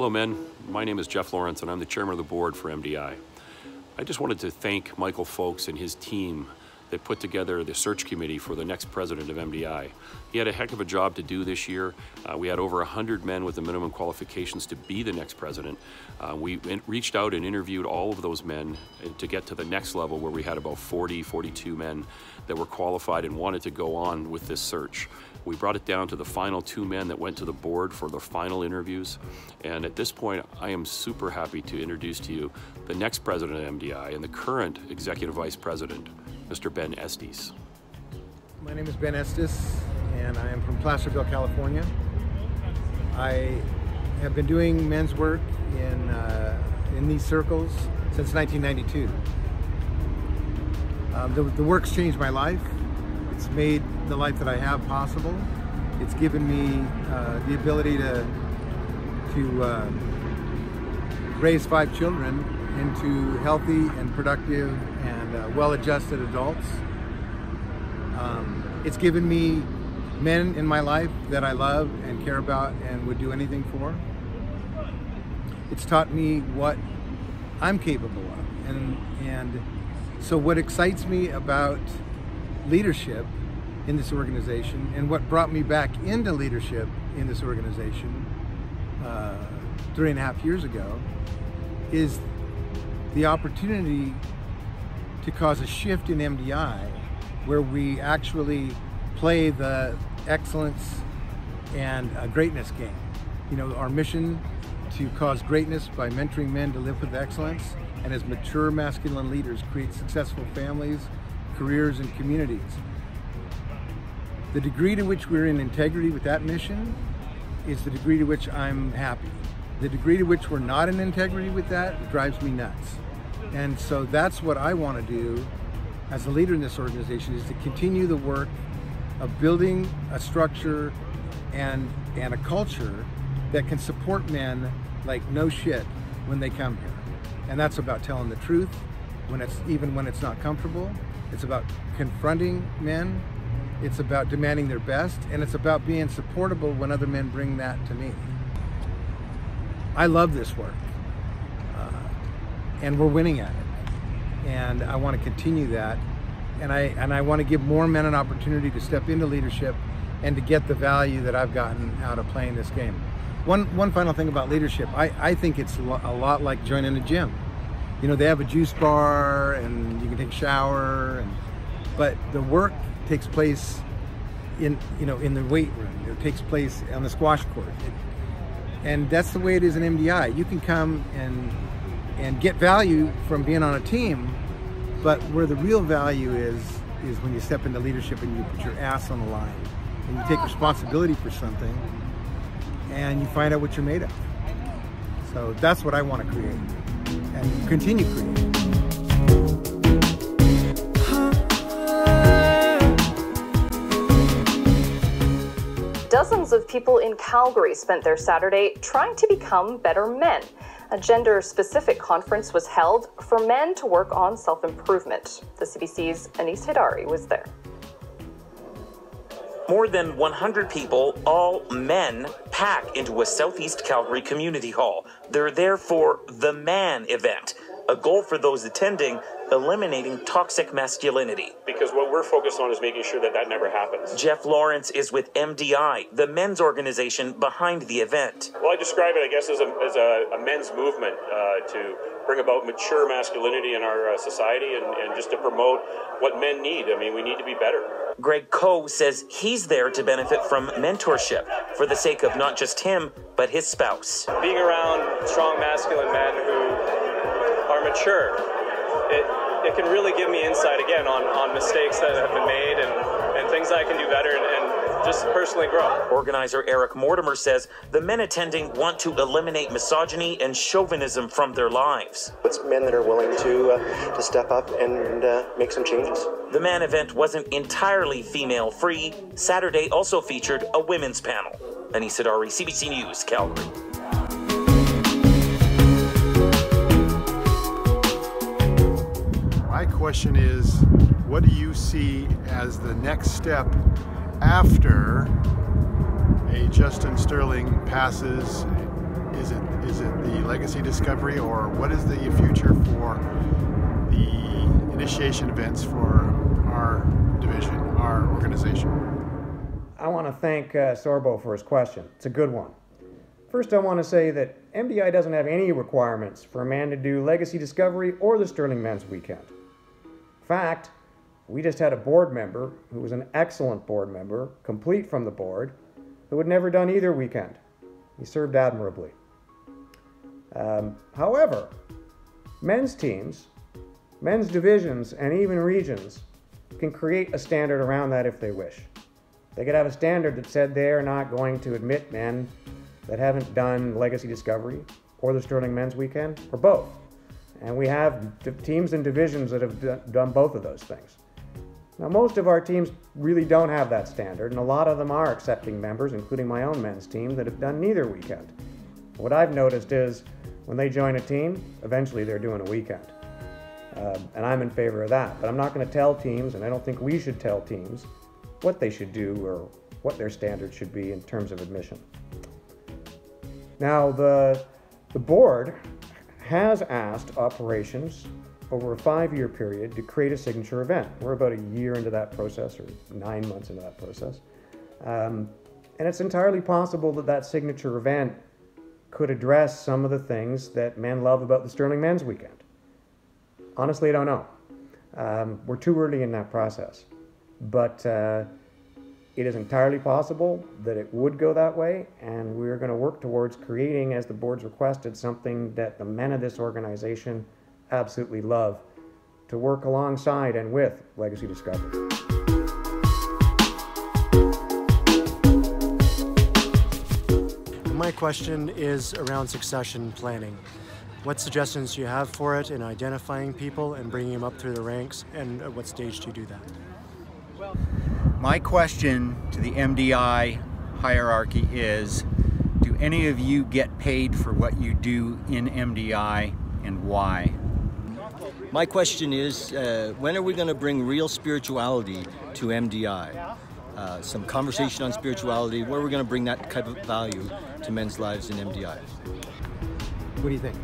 Hello men, my name is Geoff Lawrence and I'm the chairman of the board for MDI. I just wanted to thank Michael Folks and his team that put together the search committee for the next president of MDI. He had a heck of a job to do this year. We had over 100 men with the minimum qualifications to be the next president. We reached out and interviewed all of those men to get to the next level where we had about 42 men that were qualified and wanted to go on with this search. We brought it down to the final 2 men that went to the board for the final interviews. And at this point, I am super happy to introduce to you the next president of MDI and the current executive vice president, Mr. Ben Estes. My name is Ben Estes, and I am from Placerville, California. I have been doing men's work in these circles since 1992. The work's changed my life. It's made the life that I have possible. It's given me the ability to raise 5 children into healthy and productive and well-adjusted adults. It's given me men in my life that I love and care about and would do anything for. It's taught me what I'm capable of. And so what excites me about leadership in this organization, and what brought me back into leadership in this organization 3.5 years ago, is the opportunity to cause a shift in MDI where we actually play the excellence and greatness game. You know, our mission to cause greatness by mentoring men to live with excellence, and as mature masculine leaders create successful families, careers, and communities. The degree to which we're in integrity with that mission is the degree to which I'm happy. The degree to which we're not in integrity with that drives me nuts. And so that's what I want to do as a leader in this organization, is to continue the work of building a structure and a culture that can support men like no shit when they come here. And that's about telling the truth even when it's not comfortable. It's about confronting men. It's about demanding their best, and it's about being supportable when other men bring that to me. I love this work, and we're winning at it. And I want to continue that, and I want to give more men an opportunity to step into leadership and to get the value that I've gotten out of playing this game. One final thing about leadership, I think it's a lot like joining a gym. You know, they have a juice bar and you can take a shower, but the work takes place in the weight room. It takes place on the squash court. And that's the way it is in MDI. You can come and get value from being on a team, but where the real value is when you step into leadership and you put your ass on the line and you take responsibility for something and you find out what you're made of. So that's what I want to create and continue creating. Dozens of people in Calgary spent their Saturday trying to become better men. A gender-specific conference was held for men to work on self-improvement. The CBC's Anis Hidari was there. More than 100 people, all men, pack into a Southeast Calgary community hall. They're there for the Man event, a goal for those attending, eliminating toxic masculinity. Because what we're focused on is making sure that that never happens. Geoff Lawrence is with MDI, the men's organization behind the event. Well, I describe it, I guess, as a men's movement to bring about mature masculinity in our society and just to promote what men need. I mean, we need to be better. Greg Coe says he's there to benefit from mentorship for the sake of not just him, but his spouse. Being around strong masculine men who are mature, it can really give me insight again on mistakes that have been made and things that I can do better and just personally grow. Organizer Eric Mortimer says the men attending want to eliminate misogyny and chauvinism from their lives. It's men that are willing to step up and make some changes. The Man event wasn't entirely female-free. Saturday also featured a women's panel. Anis Hidari, CBC News, Calgary. My question is, what do you see as the next step after a Justin Sterling passes Is it the legacy discovery, or what is the future for the initiation events for our division, our organization? I want to thank Sorbo for his question. It's a good one. First, I want to say that MDI doesn't have any requirements for a man to do Legacy Discovery or the Sterling Men's Weekend. In fact, we just had a board member who was an excellent board member, complete from the board, who had never done either weekend. He served admirably. However, men's teams, men's divisions, and even regions can create a standard around that if they wish. They could have a standard that said they're not going to admit men that haven't done Legacy Discovery or the Sterling Men's Weekend, or both. And we have teams and divisions that have done both of those things. Now, most of our teams really don't have that standard, and a lot of them are accepting members, including my own men's team, that have done neither weekend. What I've noticed is when they join a team, eventually they're doing a weekend. And I'm in favor of that. But I'm not going to tell teams, and I don't think we should tell teams, what they should do or what their standards should be in terms of admission. Now, the board has asked operations over a 5-year period to create a signature event. We're about a year into that process, or 9 months into that process. And it's entirely possible that that signature event could address some of the things that men love about the Sterling Men's Weekend. Honestly, I don't know. We're too early in that process. But it is entirely possible that it would go that way, and we're going to work towards creating, as the board's requested, something that the men of this organization absolutely love to work alongside and with Legacy Discovery. My question is around succession planning. What suggestions do you have for it in identifying people and bringing them up through the ranks, and at what stage do you do that? My question to the MDI hierarchy is, do any of you get paid for what you do in MDI, and why? My question is, when are we going to bring real spirituality to MDI? Some conversation on spirituality, where are we going to bring that type of value to men's lives in MDI? What do you think?